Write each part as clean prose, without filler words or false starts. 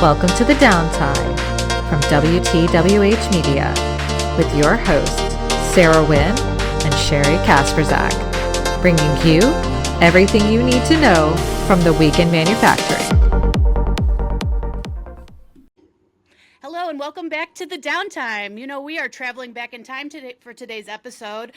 Welcome to the Downtime from WTWH Media with your hosts, Sarah Wynn and Sheri Kasprzak, bringing you everything you need to know from the week in manufacturing. Hello and welcome back to the Downtime. You know, we are traveling back in time today for today's episode.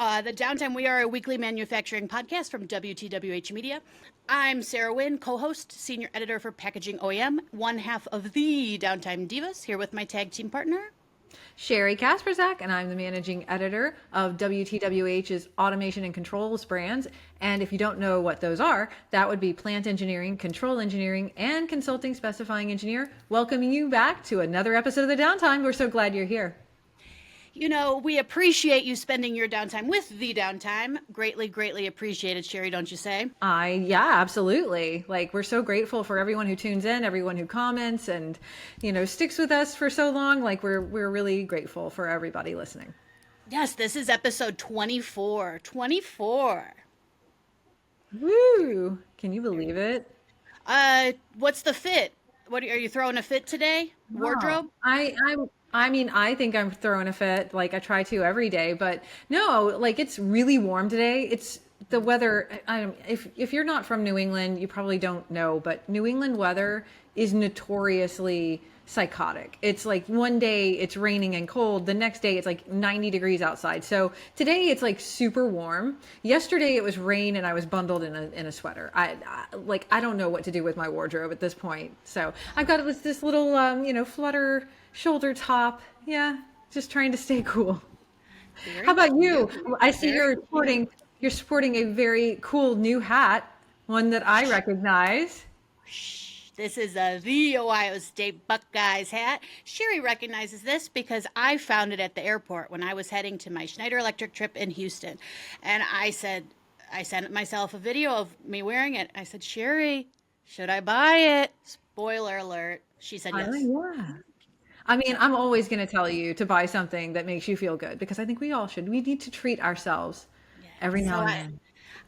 The Downtime, we are a weekly manufacturing podcast from WTWH Media. I'm Sarah Wynn, co-host, senior editor for Packaging OEM, one half of the Downtime Divas, here with my tag team partner, Sheri Kasprzak, and I'm the managing editor of WTWH's Automation and Controls brands. And if you don't know what those are, that would be plant engineering, control engineering, and consulting specifying engineer. Welcoming you back to another episode of the Downtime. We're so glad you're here. You know, we appreciate you spending your downtime with the Downtime. Greatly, greatly appreciated, Sheri, don't you say? Yeah, absolutely. Like, we're so grateful for everyone who tunes in, everyone who comments and, you know, sticks with us for so long. Like, we're really grateful for everybody listening. Yes, this is episode 24. 24. Woo! Can you believe it? What's the fit? Are you throwing a fit today? Wardrobe? I mean, I think I'm throwing a fit, like I try to every day, but no, like it's really warm today. It's the weather. If you're not from New England, you probably don't know, but New England weather is notoriously psychotic. It's like one day it's raining and cold, the next day it's like 90 degrees outside. So today it's like super warm. Yesterday it was rain and I was bundled in a sweater. I don't know what to do with my wardrobe at this point. So I've got this little flutter shoulder top. Yeah, just trying to stay cool. How about you? I see you're sporting a very cool new hat, one that I recognize. This is the Ohio State Buckeyes hat. Sheri recognizes this because I found it at the airport when I was heading to my Schneider Electric trip in Houston. And I sent myself a video of me wearing it. I said, Sheri, should I buy it? Spoiler alert. She said yes. Yeah. I mean, I'm always going to tell you to buy something that makes you feel good because I think we all should. We need to treat ourselves every now and then.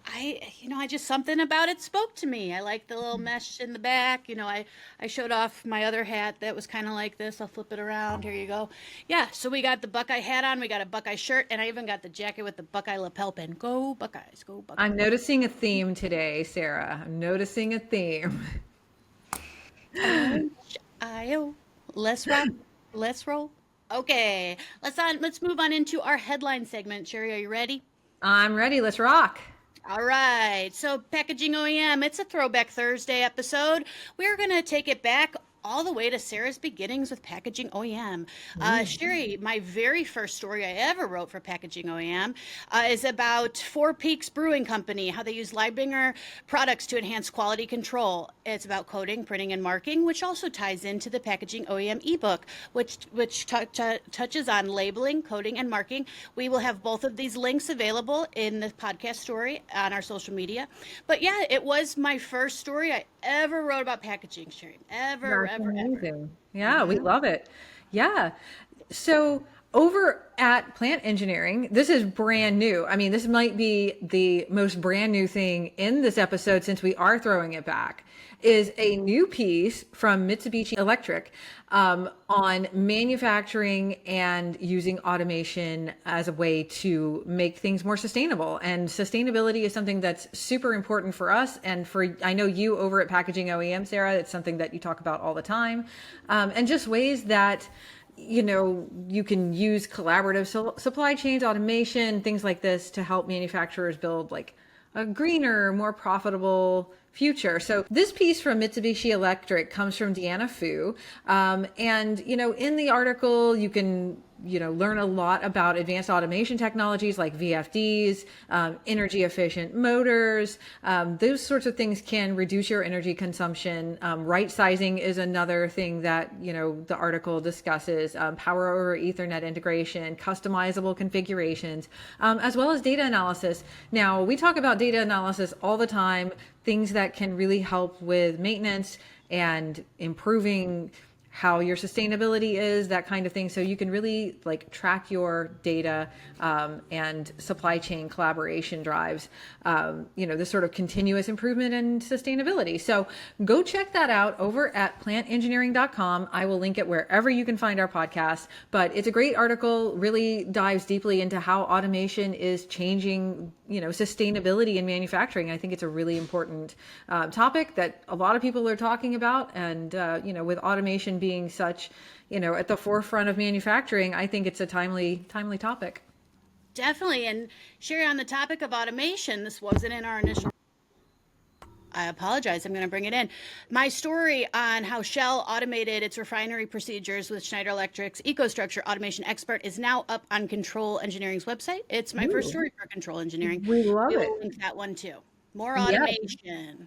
I just, something about it spoke to me. I like the little mesh in the back. You know, I showed off my other hat that was kind of like this. I'll flip it around. Here you go. Yeah, so we got the Buckeye hat on. We got a Buckeye shirt. And I even got the jacket with the Buckeye lapel pin. Go Buckeyes, go Buckeyes. I'm noticing a theme today, Sarah. I'm noticing a theme. Let's rock. Let's roll. Okay, let's move on into our headline segment. Sheri, are you ready? I'm ready. Let's rock. All right. So Packaging OEM, it's a Throwback Thursday episode. We're going to take it back all the way to Sarah's beginnings with Packaging OEM. Sheri, my very first story I ever wrote for Packaging OEM is about Four Peaks Brewing Company, how they use Leibinger products to enhance quality control. It's about coding, printing, and marking, which also ties into the Packaging OEM ebook, which touches on labeling, coding, and marking. We will have both of these links available in the podcast story on our social media. But yeah, it was my first story I ever wrote about packaging, Sheri. Ever. Yeah, we love it. Yeah. So over at Plant Engineering, this is brand new. I mean, this might be the most brand new thing in this episode since we are throwing it back, is a new piece from Mitsubishi Electric on manufacturing and using automation as a way to make things more sustainable. And sustainability is something that's super important for us. And I know you over at Packaging OEM, Sarah, it's something that you talk about all the time. And just ways that you can use collaborative supply chains, automation, things like this to help manufacturers build like a greener, more profitable future. So this piece from Mitsubishi Electric comes from Deanna Fu. And, in the article, you can learn a lot about advanced automation technologies like VFDs, energy efficient motors. Those sorts of things can reduce your energy consumption. Right sizing is another thing that, the article discusses, power over Ethernet integration, customizable configurations, as well as data analysis. Now, we talk about data analysis all the time, things that can really help with maintenance and improving how your sustainability is, that kind of thing. So you can really like track your data and supply chain collaboration drives, this sort of continuous improvement and sustainability. So go check that out over at plantengineering.com. I will link it wherever you can find our podcast, but it's a great article, really dives deeply into how automation is changing, sustainability in manufacturing. I think it's a really important topic that a lot of people are talking about. And, with automation being such, at the forefront of manufacturing, I think it's a timely topic. Definitely. And Sheri, on the topic of automation, this wasn't in our initial. I apologize. I'm going to bring it in. My story on how Shell automated its refinery procedures with Schneider Electric's EcoStruxure automation expert is now up on Control Engineering's website. It's my first story for Control Engineering. We love we it. will link that one too. More automation.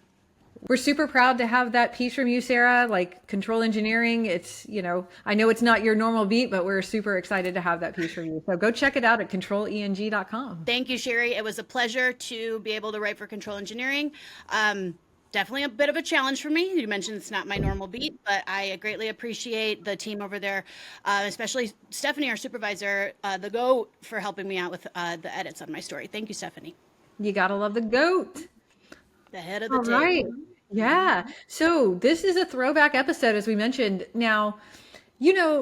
We're super proud to have that piece from you, Sarah. Like Control Engineering, it's, I know it's not your normal beat, but we're super excited to have that piece from you. So go check it out at controleng.com. Thank you, Sheri. It was a pleasure to be able to write for Control Engineering. Definitely a bit of a challenge for me. You mentioned it's not my normal beat, but I greatly appreciate the team over there, especially Stephanie, our supervisor, the GOAT, for helping me out with the edits on my story. Thank you, Stephanie. You gotta love the GOAT. The head of the table. Right. Yeah. So this is a throwback episode, as we mentioned. Now,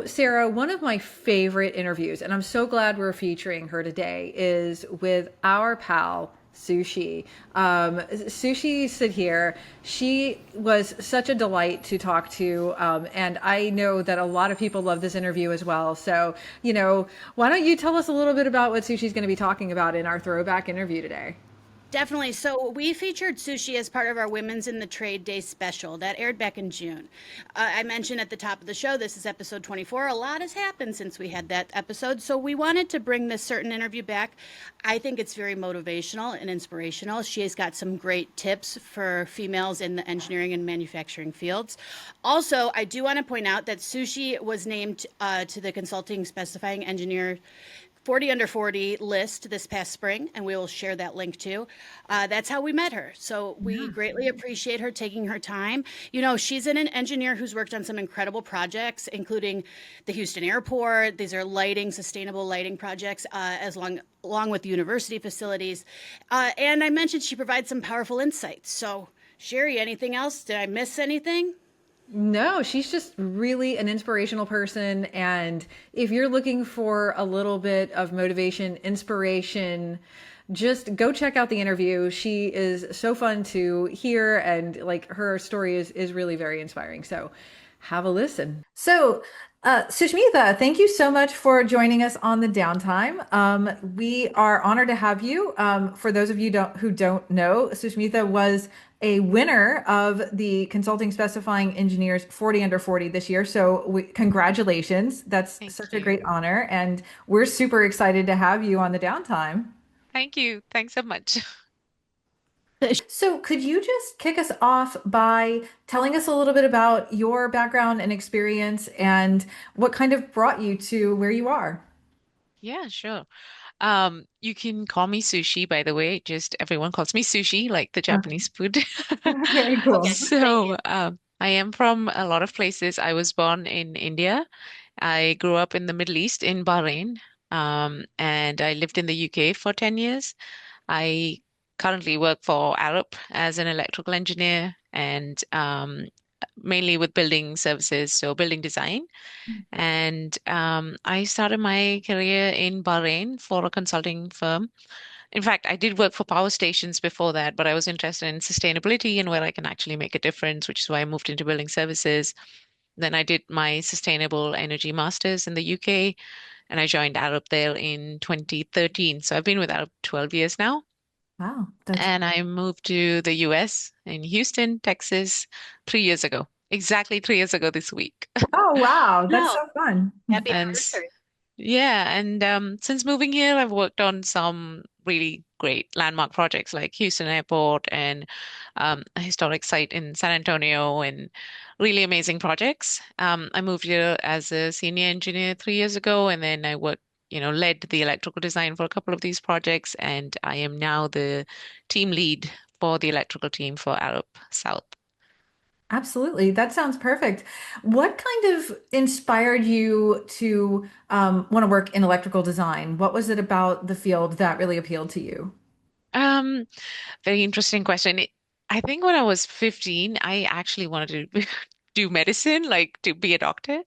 Sarah, one of my favorite interviews, and I'm so glad we're featuring her today, is with our pal, Sushi. Sushi Sudhir. She was such a delight to talk to. And I know that a lot of people love this interview as well. So, why don't you tell us a little bit about what Sushi's going to be talking about in our throwback interview today? Definitely. So we featured Sushi as part of our Women's in the Trade Day special that aired back in June. I mentioned at the top of the show, this is episode 24. A lot has happened since we had that episode. So we wanted to bring this certain interview back. I think it's very motivational and inspirational. She has got some great tips for females in the engineering and manufacturing fields. Also, I do want to point out that Sushi was named to the Consulting Specifying Engineer 40 under 40 list this past spring, and we will share that link too. That's how we met her. So we greatly appreciate her taking her time. She's an engineer who's worked on some incredible projects, including the Houston Airport. These are sustainable lighting projects, along with university facilities. And I mentioned she provides some powerful insights. So Sheri, anything else? Did I miss anything? No, she's just really an inspirational person. And if you're looking for a little bit of motivation, inspiration, just go check out the interview. She is so fun to hear, and her story is really very inspiring. So have a listen. So Sushmitha, thank you so much for joining us on the Downtime. We are honored to have you. For those of you who don't know, Sushmitha was a winner of the Consulting Specifying Engineers 40 under 40 this year. So congratulations. That's such a great honor. And we're super excited to have you on the Downtime. Thank you. Thanks so much. So could you just kick us off by telling us a little bit about your background and experience and what kind of brought you to where you are? Yeah, sure. You can call me Sushi, by the way. Just everyone calls me Sushi, like the Japanese food. Very cool. So, I am from a lot of places. I was born in India. I grew up in the Middle East in Bahrain, and I lived in the UK for 10 years. I currently work for Arup as an electrical engineer and mainly with building services, so building design. And I started my career in Bahrain for a consulting firm. In fact, I did work for power stations before that, but I was interested in sustainability and where I can actually make a difference, which is why I moved into building services. Then I did my sustainable energy masters in the UK, and I joined Arup there in 2013. So I've been with Arup 12 years now. Wow. And I moved to the US in Houston, Texas, 3 years ago. Exactly 3 years ago this week. Oh, wow. That's Wow. so fun. Happy And anniversary. yeah, and since moving here, I've worked on some really great landmark projects like Houston Airport and a historic site in San Antonio and really amazing projects. I moved here as a senior engineer 3 years ago, and then I led the electrical design for a couple of these projects, and I am now the team lead for the electrical team for Arup South. Absolutely. That sounds perfect. What kind of inspired you to want to work in electrical design? What was it about the field that really appealed to you? Um, Very interesting question. I think when I was 15, I actually wanted to do medicine, like to be a doctor.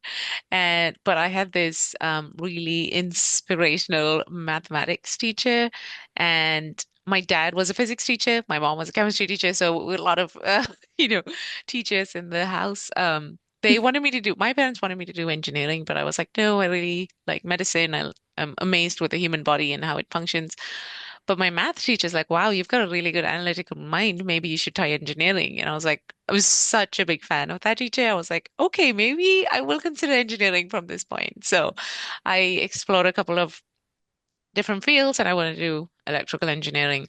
And but I had this really inspirational mathematics teacher, and my dad was a physics teacher, my mom was a chemistry teacher, so we had a lot of you know, teachers in the house. My parents wanted me to do engineering, but I was like, no, I really like medicine. I'm amazed with the human body and how it functions. But my math teacher's like, wow, you've got a really good analytical mind. Maybe you should try engineering. And I was like, I was such a big fan of that teacher. I was like, okay, maybe I will consider engineering from this point. So I explored a couple of different fields and I wanted to do electrical engineering.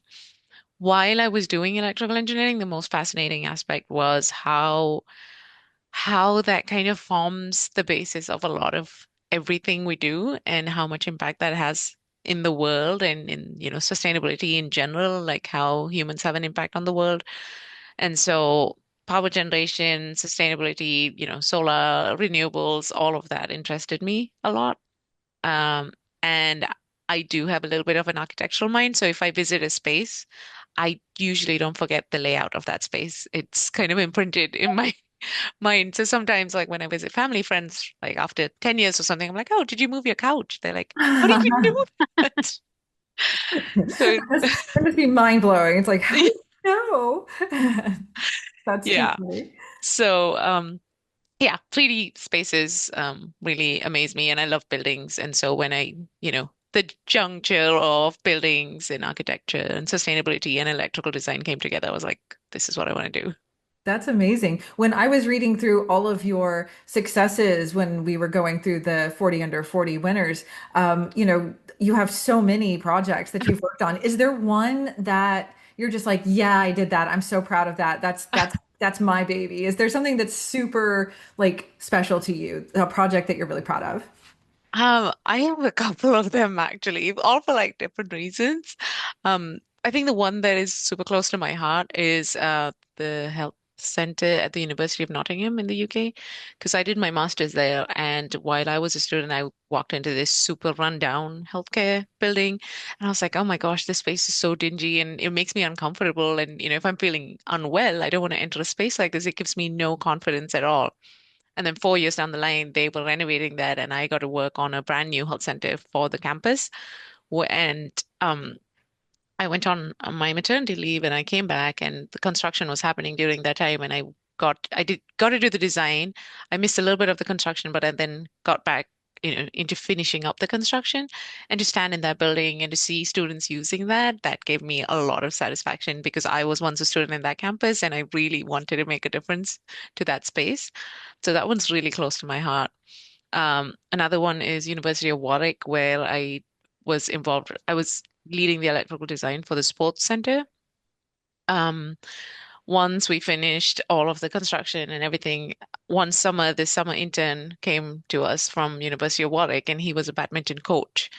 While I was doing electrical engineering, the most fascinating aspect was how that kind of forms the basis of a lot of everything we do and how much impact that has in the world and in, sustainability in general, like how humans have an impact on the world. And so power generation, sustainability, solar, renewables, all of that interested me a lot. Um, and I do have a little bit of an architectural mind. So if I visit a space, I usually don't forget the layout of that space. It's kind of imprinted in my mind. So sometimes, like when I visit family friends, like after 10 years or something, I'm like, oh, did you move your couch? They're like, how did you do that? So, That must be mind blowing. It's like, how do you know? That's too yeah. funny. So, yeah, 3D spaces really amaze me, and I love buildings. And so when the juncture of buildings and architecture and sustainability and electrical design came together, I was like, this is what I want to do. That's amazing. When I was reading through all of your successes when we were going through the 40 under 40 winners, you have so many projects that you've worked on. Is there one that you're just like, yeah, I did that. I'm so proud of that. That's my baby. Is there something that's super like special to you, a project that you're really proud of? I have a couple of them actually, all for like different reasons. I think the one that is super close to my heart is the health center at the University of Nottingham in the UK, because I did my master's there, and while I was a student, I walked into this super rundown healthcare building, and I was like, oh my gosh, this space is so dingy, and it makes me uncomfortable. And if I'm feeling unwell, I don't want to enter a space like this. It gives me no confidence at all. And then 4 years down the line, they were renovating that, and I got to work on a brand new health center for the campus. And I went on my maternity leave, and I came back, and the construction was happening during that time, and I got to do the design. I missed a little bit of the construction, but I then got back, into finishing up the construction, and to stand in that building and to see students using that gave me a lot of satisfaction because I was once a student in that campus, and I really wanted to make a difference to that space. So that one's really close to my heart. Another one is University of Warwick, where I was involved. I was leading the electrical design for the sports center. Um, Once we finished all of the construction and everything, one summer, this summer intern came to us from University of Warwick, and he was a badminton coach.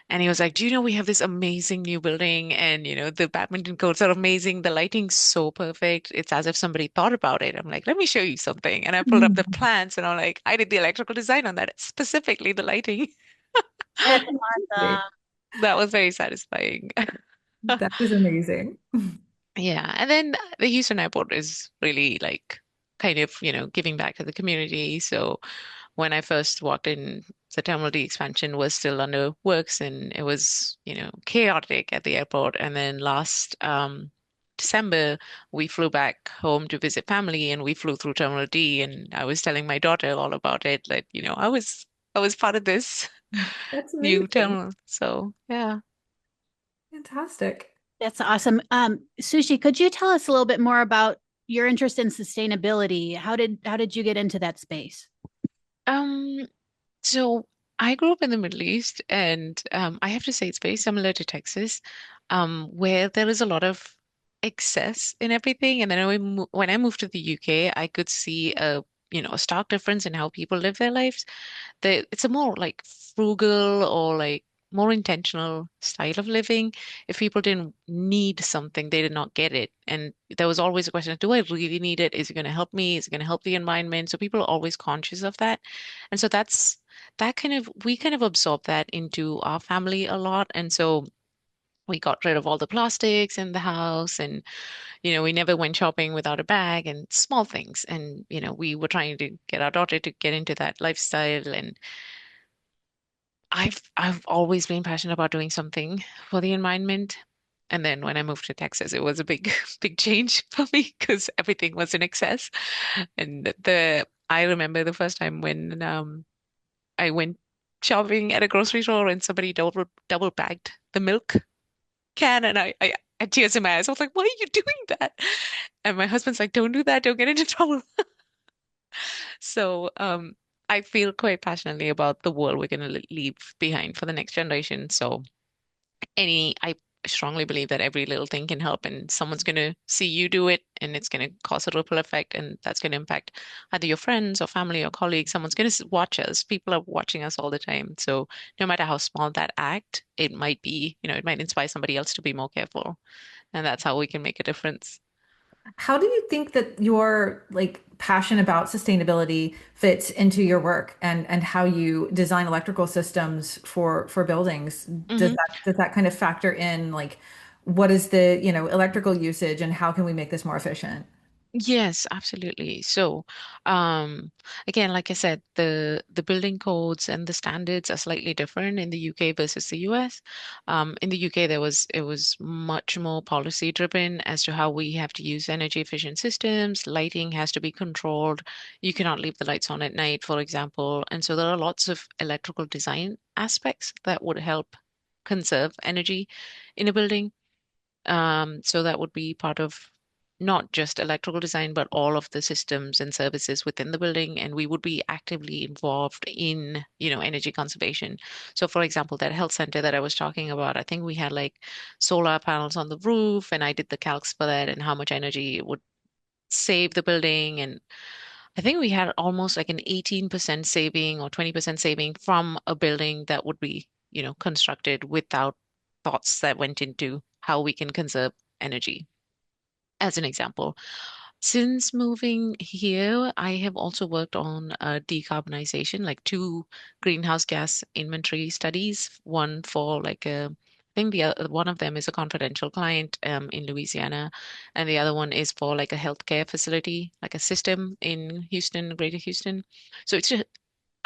And he was like, do you know we have this amazing new building, and the badminton courts are amazing. The lighting's so perfect. It's as if somebody thought about it. I'm like, let me show you something. And I pulled up the Mhm. plans, and I'm like, I did the electrical design on that, specifically the lighting. That's awesome. That was very satisfying. That is amazing. Yeah. And then the Houston airport is really like kind of, giving back to the community. So when I first walked in, the Terminal D expansion was still under works, and it was, chaotic at the airport. And then last December, we flew back home to visit family, and we flew through Terminal D, and I was telling my daughter all about it. Like, I was part of this That's new amazing. terminal. So yeah. Fantastic. That's awesome. Sushi, could you tell us a little bit more about your interest in sustainability? How did you get into that space? Um, So I grew up in the Middle East, and I have to say it's very similar to Texas, where there is a lot of excess in everything. And then when I moved to the UK, I could see a stark difference in how people live their lives. It's a more like frugal or like more intentional style of living. If people didn't need something, they did not get it. And there was always a question, do I really need it? Is it going to help me? Is it going to help the environment? So people are always conscious of that. And so we kind of absorb that into our family a lot. And so we got rid of all the plastics in the house, and we never went shopping without a bag, and small things. And we were trying to get our daughter to get into that lifestyle. And I've always been passionate about doing something for the environment. And then when I moved to Texas, it was a big big change for me because everything was in excess. And the I remember the first time when I went shopping at a grocery store and somebody double bagged the milk can, and I had tears in my eyes. I was like, why are you doing that? And my husband's like, don't do that, don't get into trouble. So I feel quite passionately about the world we're going to leave behind for the next generation. So I strongly believe that every little thing can help, and someone's going to see you do it, and it's going to cause a ripple effect, and that's going to impact either your friends or family or colleagues. Someone's going to watch us. People are watching us all the time. So no matter how small that act, it might be, it might inspire somebody else to be more careful. And that's how we can make a difference. How do you think that your like passion about sustainability fits into your work and how you design electrical systems for buildings? Mhm. Does that kind of factor in like what is the, electrical usage and how can we make this more efficient? Yes, absolutely. So, um, again, like I said, the building codes and the standards are slightly different in the UK versus the US. In the UK, it was much more policy driven as to how we have to use energy efficient systems. Lighting has to be controlled. You cannot leave the lights on at night, for example. And so there are lots of electrical design aspects that would help conserve energy in a building. So that would be part of not just electrical design, but all of the systems and services within the building. And we would be actively involved in, energy conservation. So for example, that health center that I was talking about, I think we had like solar panels on the roof, and I did the calcs for that and how much energy it would save the building. And I think we had almost like an 18% saving or 20% saving from a building that would be, constructed without thoughts that went into how we can conserve energy, as an example. Since moving here, I have also worked on decarbonization, like two greenhouse gas inventory studies. One for like I think the other, one of them is a confidential client in Louisiana, and the other one is for like a healthcare facility, like a system in Houston, Greater Houston. So it's just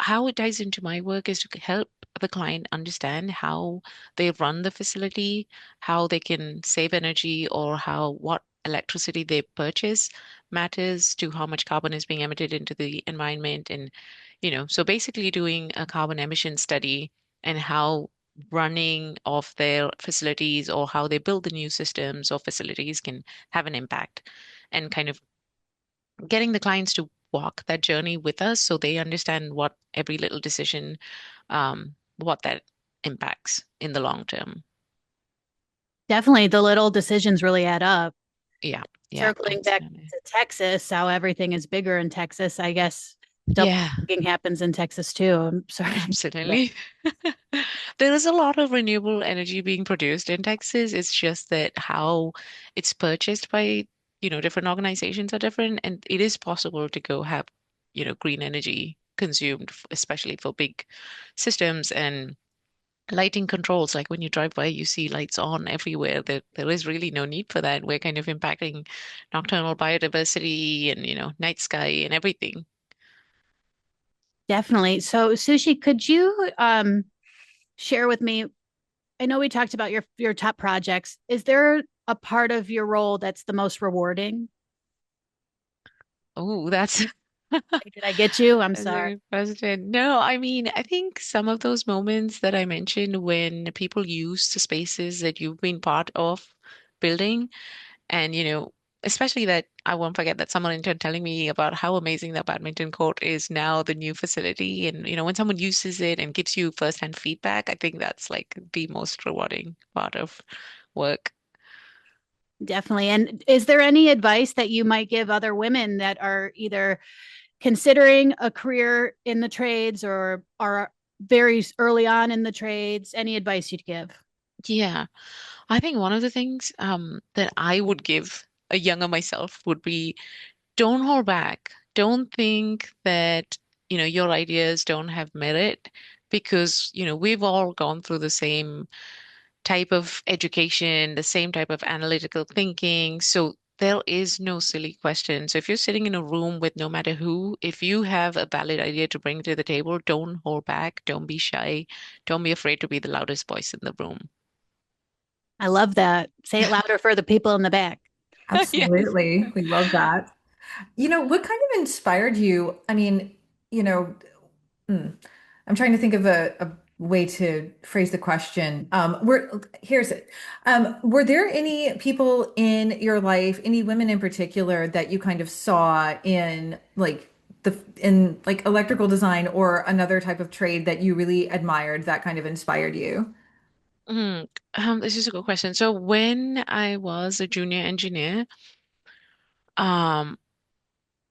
how it ties into my work is to help the client understand how they run the facility, how they can save energy, or how what electricity they purchase matters to how much carbon is being emitted into the environment. And, so basically doing a carbon emission study and how running of their facilities or how they build the new systems or facilities can have an impact, and kind of getting the clients to walk that journey with us so they understand what every little decision, what that impacts in the long term. Definitely, the little decisions really add up. Yeah, yeah, Circling back absolutely. to Texas, how everything is bigger in Texas, I guess double Yeah, thinking happens in Texas too. I'm sorry. absolutely. There is a lot of renewable energy being produced in Texas. It's just that how it's purchased by, different organizations are different, and it is possible to go have, green energy consumed, especially for big systems and lighting controls. Like when you drive by, you see lights on everywhere. There is really no need for that. We're kind of impacting nocturnal biodiversity and, night sky and everything. Definitely. So, Sushi, could you share with me? I know we talked about your top projects. Is there a part of your role that's the most rewarding? Oh, that's Did I get you? I'm that's a sorry. good question. No, I mean, I think some of those moments that I mentioned when people use the spaces that you've been part of building, and, especially that I won't forget that someone intern telling me about how amazing that badminton court is now, the new facility. And, when someone uses it and gives you firsthand feedback, I think that's like the most rewarding part of work. Definitely. And is there any advice that you might give other women that are either considering a career in the trades or are very early on in the trades? Any advice you'd give? Yeah. I think one of the things that I would give a younger myself would be don't hold back. Don't think that, your ideas don't have merit because, we've all gone through the same type of education, the same type of analytical thinking. So there is no silly question. So if you're sitting in a room with no matter who, if you have a valid idea to bring to the table, don't hold back. Don't be shy. Don't be afraid to be the loudest voice in the room. I love that. Say it louder for the people in the back. Yes. Absolutely. We love that. What kind of inspired you? I mean, you know, hmm, I'm trying to think of a way to phrase the question. Here's it. Were there any people in your life, any women in particular, that you kind of saw in like electrical design or another type of trade that you really admired that kind of inspired you? This is a good question. So when I was a junior engineer, um,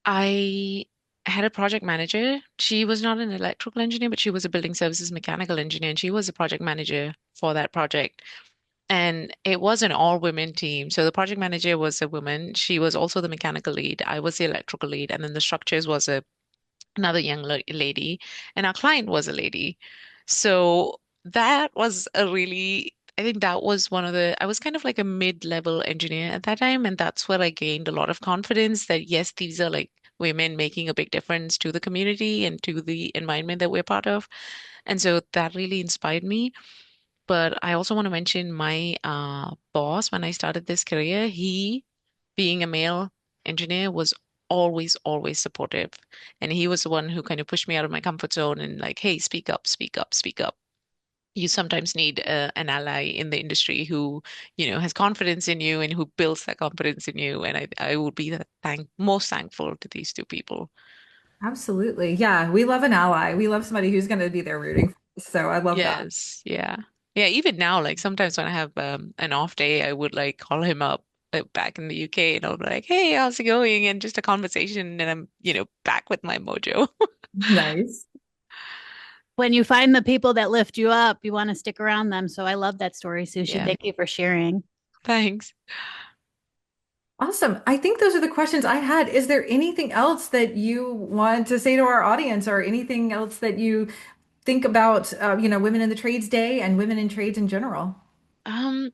I had a project manager. She was not an electrical engineer, but she was a building services mechanical engineer, and she was a project manager for that project. And it was an all-women team. So the project manager was a woman. She was also the mechanical lead. I was the electrical lead, and then the structures was another young lady, and our client was a lady. So that was I think that was I was kind of like a mid-level engineer at that time, and that's where I gained a lot of confidence that yes, these are like women making a big difference to the community and to the environment that we're part of. And so that really inspired me. But I also want to mention my boss when I started this career. He, being a male engineer, was always, always supportive. And he was the one who kind of pushed me out of my comfort zone and like, hey, speak up, speak up, speak up. You sometimes need an ally in the industry who, has confidence in you and who builds that confidence in you. And I would be most thankful to these two people. Absolutely. Yeah, we love an ally. We love somebody who's going to be there rooting for us. So I love that. Yes, yeah. Yeah, even now, like sometimes when I have an off day, I would like call him up back in the UK and I'll be like, hey, how's it going? And just a conversation and I'm, back with my mojo. Nice. When you find the people that lift you up, you want to stick around them. So I love that story, Sushi. Yeah, Thank you for sharing. thanks. Awesome. I think those are the questions I had. Is there anything else that you want to say to our audience or anything else that you think about, Women in the Trades Day and women in trades in general? Um,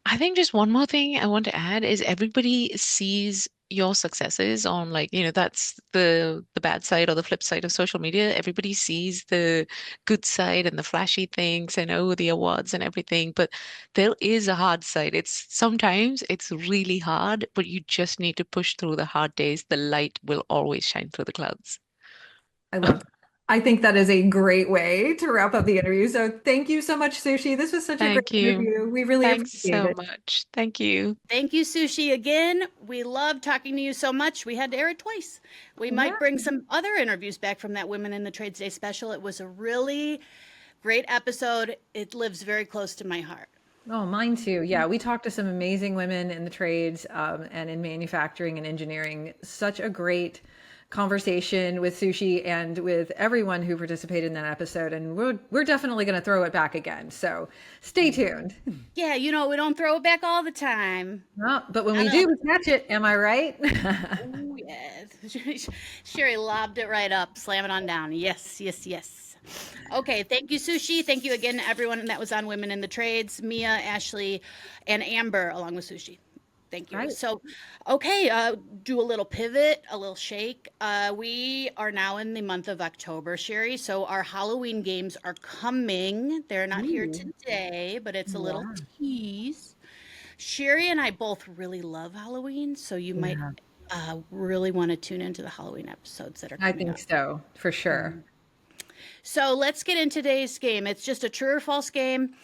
I think just one more thing I want to add is everybody sees your successes on like, that's the bad side or the flip side of social media. Everybody sees the good side and the flashy things and oh, the awards and everything, but there is a hard side. Sometimes it's really hard, but you just need to push through the hard days. The light will always shine through the clouds. I love that. I think that is a great way to wrap up the interview. So thank you so much, Sushi. This was such a great Thank you. interview. We really Thanks appreciate so it. much. Thank you. Thank you, Sushi, again. We love talking to you so much. We had to air it twice. We Yeah. might bring some other interviews back from that Women in the Trades Day special. It was a really great episode. It lives very close to my heart. Oh, mine too. Yeah, we talked to some amazing women in the trades and in manufacturing and engineering. Such a great conversation with Sushi and with everyone who participated in that episode. And we're definitely going to throw it back again. So stay tuned. Yeah, we don't throw it back all the time. But when I we know. do, we catch it. Am I right? Oh, yes. Sherry lobbed it right up. Slam it on down. Yes, yes, yes. Okay, thank you, Sushi. Thank you again to everyone that was on Women in the Trades, Mia, Ashley, and Amber, along with Sushi. Thank you. Right. So, okay, do a little pivot, a little shake. We are now in the month of October, Sherry. So our Halloween games are coming. They're not here Ooh, today, but it's a little yeah. tease. Sherry and I both really love Halloween, so you might Yeah, really want to tune into the Halloween episodes that are I coming think up. so, for sure. So let's get into today's game. It's just a true or false game.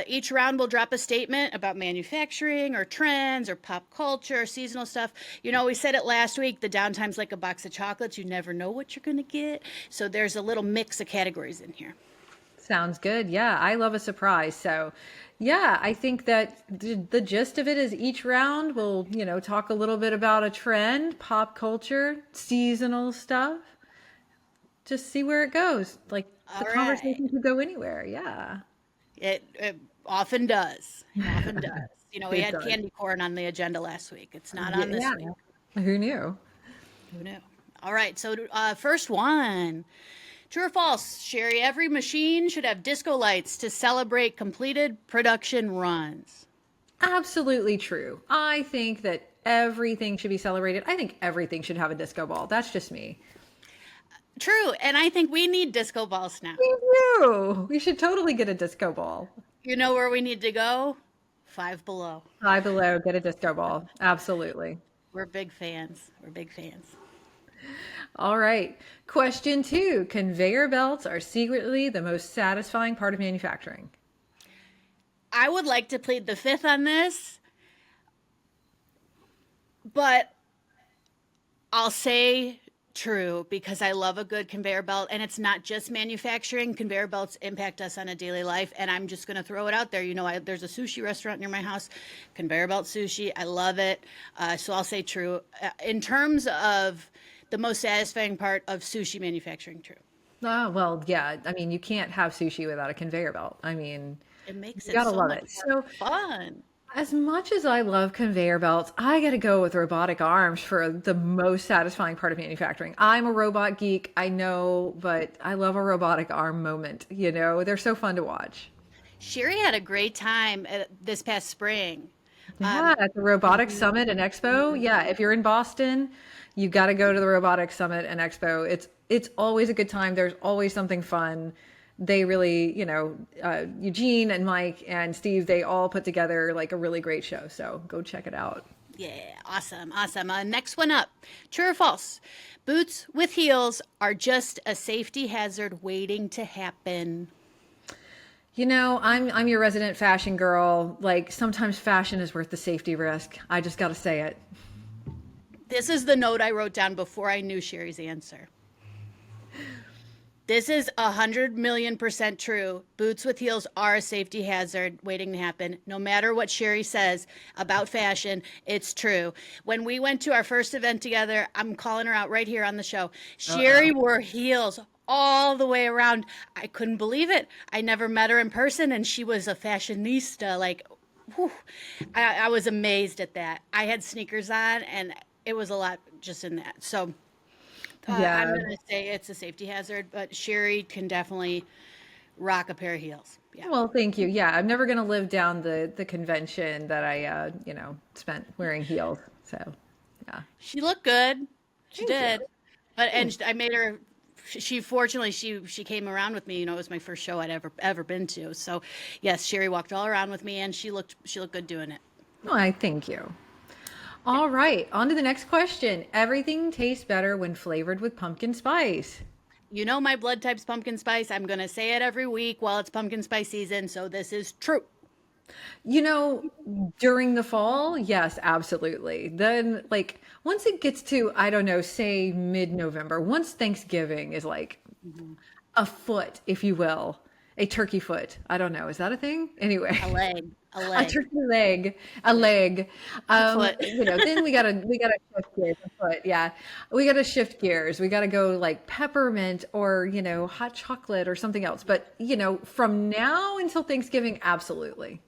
Each round will drop a statement about manufacturing or trends or pop culture or seasonal stuff. We said it last week. The downtime's like a box of chocolates. You never know what you're going to get. So there's a little mix of categories in here. Sounds good. Yeah, I love a surprise. So, yeah, I think that the gist of it is each round we'll, talk a little bit about a trend, pop culture, seasonal stuff. just see where it goes. Like the All right. conversation could go anywhere. Yeah. It often does. It often does. You know, we It had does. candy corn on the agenda last week. It's not on this Yeah. week. Who knew? Who knew? All right. So, first one. True or false, Sherry? Every machine should have disco lights to celebrate completed production runs. Absolutely true. I think that everything should be celebrated. I think everything should have a disco ball. That's just me. True. And I think we need disco balls now. Me too. We should totally get a disco ball. You know where we need to go? Five Below. Five Below, get a disco ball. Absolutely. We're big fans. We're big fans. All right. Question 2. Conveyor belts are secretly the most satisfying part of manufacturing. I would like to plead the fifth on this, but I'll say true because I love a good conveyor belt, and it's not just manufacturing. Conveyor belts impact us on a daily life, and I'm just going to throw it out there. You know, there's a sushi restaurant near my house, conveyor belt sushi. I love it, so I'll say true. In terms of the most satisfying part of sushi manufacturing, true. Oh, well, yeah. I mean, you can't have sushi without a conveyor belt. I mean, It makes you it gotta so love much it. more So, fun. as much as I love conveyor belts, I got to go with robotic arms for the most satisfying part of manufacturing. I'm a robot geek, I know, but I love a robotic arm moment. You know, they're so fun to watch. Sherry had a great time this past spring. Yeah, at the Robotics Summit and Expo. Yeah, if you're in Boston, you got to go to the Robotics Summit and Expo. It's always a good time. There's always something fun. They really, you know, Eugene and Mike and Steve, they all put together like a really great show. So go check it out. Yeah, awesome, awesome. Next one up. True or false? Boots with heels are just a safety hazard waiting to happen. You know, I'm your resident fashion girl. Like sometimes fashion is worth the safety risk. I just got to say it. This is the note I wrote down before I knew Sherry's answer. This is 100,000,000% true. Boots with heels are a safety hazard waiting to happen. No matter what Sherry says about fashion, it's true. When we went to our first event together, I'm calling her out right here on the show. Sherry wore heels all the way around. I couldn't believe it. I never met her in person, and she was a fashionista. Like, whew, I was amazed at that. I had sneakers on, and it was a lot just in that. So I'm Yeah. going to say it's a safety hazard, but Sherry can definitely rock a pair of heels. Yeah. Well, thank you. Yeah, I'm never going to live down the convention that I, you know, spent wearing heels. So, yeah. She looked good. She Thank you. did. But and I made her she fortunately she came around with me. You know, it was my first show I'd ever been to. So, yes, Sherry walked all around with me and she looked good doing it. Well, I thank you. All right, on to the next question. Everything tastes better when flavored with pumpkin spice. You know my blood type's pumpkin spice. I'm going to say it every week while it's pumpkin spice season, so this is true. You know, during the fall, yes, absolutely. Then, like, once it gets to, I don't know, say mid-November, once Thanksgiving is like a foot, if you will, a turkey foot. I don't know. Is that a thing? Anyway. A leg. A A leg. turkey leg, a leg. foot. You know, then we gotta shift gears. A foot, yeah. We gotta shift gears. We gotta go like peppermint or you know hot chocolate or something else. But you know, from now until Thanksgiving, absolutely.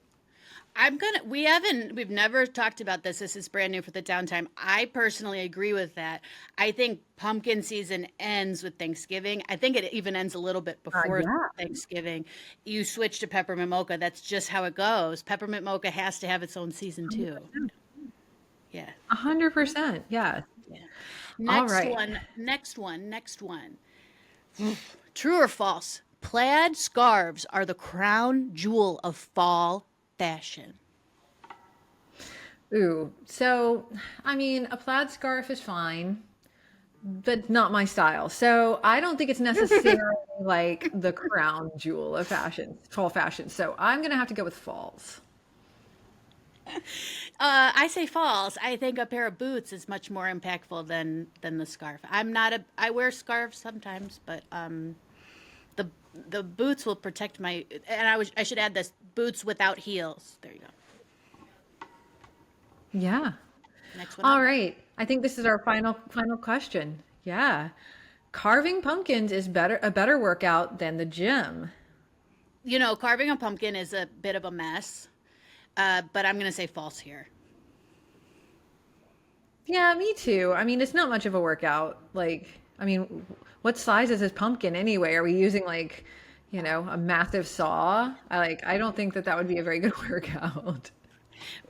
We've never talked about this. This is brand new for the downtime. I personally agree with that. I think pumpkin season ends with Thanksgiving. I think it even ends a little bit before Yeah. Thanksgiving. You switch to peppermint mocha. That's just how it goes. Peppermint mocha has to have its own season too. Yeah. 100%. Yeah. Yeah. All Next right. one. Next one. True or false? Plaid scarves are the crown jewel of fall fashion. Ooh. So, I mean, a plaid scarf is fine, but not my style. So I don't think it's necessarily like the crown jewel of fashion, fall fashion. So I'm gonna have to go with falls. I say false. I think a pair of boots is much more impactful than the scarf. I wear scarves sometimes, but the boots will protect my, and I should add this, boots without heels. There you go. Yeah. Next one All up. right. I think this is our final question. Yeah. carving pumpkins is a better workout than the gym. You know, carving a pumpkin is a bit of a mess, but I'm going to say false here. Yeah, me too. I mean, it's not much of a workout. Like, I mean, what size is this pumpkin anyway? Are we using like, a massive saw? I don't think that would be a very good workout.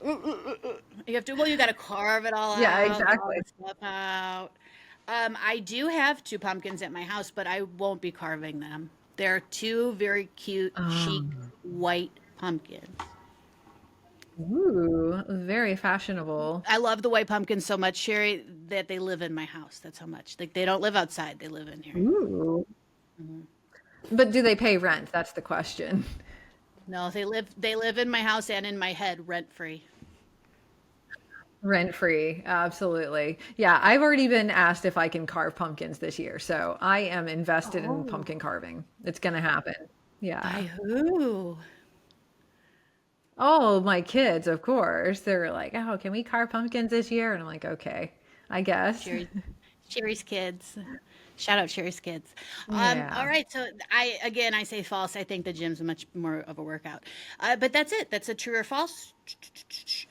You have to, well, you got to carve it all Yeah, out, get all exactly. the stuff out. I do have two pumpkins at my house, but I won't be carving them. They're two very cute, chic, white pumpkins. Ooh, very fashionable. I love the white pumpkins so much, Sheri, that they live in my house. That's how much. Like they don't live outside; they live in here. Ooh. But do they pay rent? That's the question. No, they live in my house and in my head, rent free. Rent free, absolutely. Yeah, I've already been asked if I can carve pumpkins this year, so I am invested in pumpkin carving. It's gonna happen. Yeah. By who? Oh, my kids, of course. They're like, "Oh, can we carve pumpkins this year?" And I'm like, "Okay, I guess." Sheri's kids. Shout out Sheri's kids. Yeah. All right. So I say false. I think the gym's much more of a workout. But that's it. That's a true or false.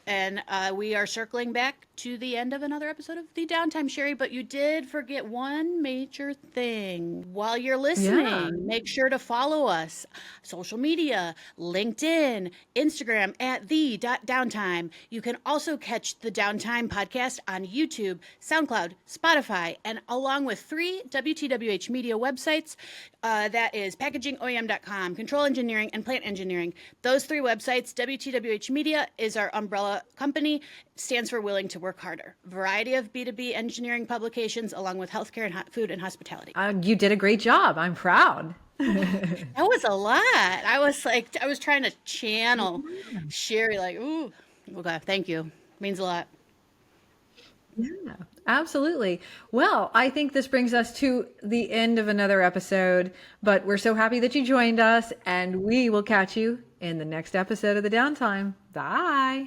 And we are circling back to the end of another episode of the Downtime, Sheri. But you did forget one major thing. While you're listening, make sure to follow us. Social media, LinkedIn, Instagram at the.downtime. You can also catch the Downtime podcast on YouTube, SoundCloud, Spotify, and along with 3 WTWH media websites. That is packagingoem.com, Control Engineering, and Plant Engineering. Those 3 websites, WTWH Media is our umbrella company, stands for Willing to Work Harder. Variety of B2B engineering publications along with healthcare and food and hospitality. You did a great job. I'm proud. That was a lot. I was trying to channel Sheri like, ooh, okay, thank you. Means a lot. Yeah, absolutely. Well, I think this brings us to the end of another episode, but we're so happy that you joined us, and we will catch you in the next episode of the Downtime. Bye.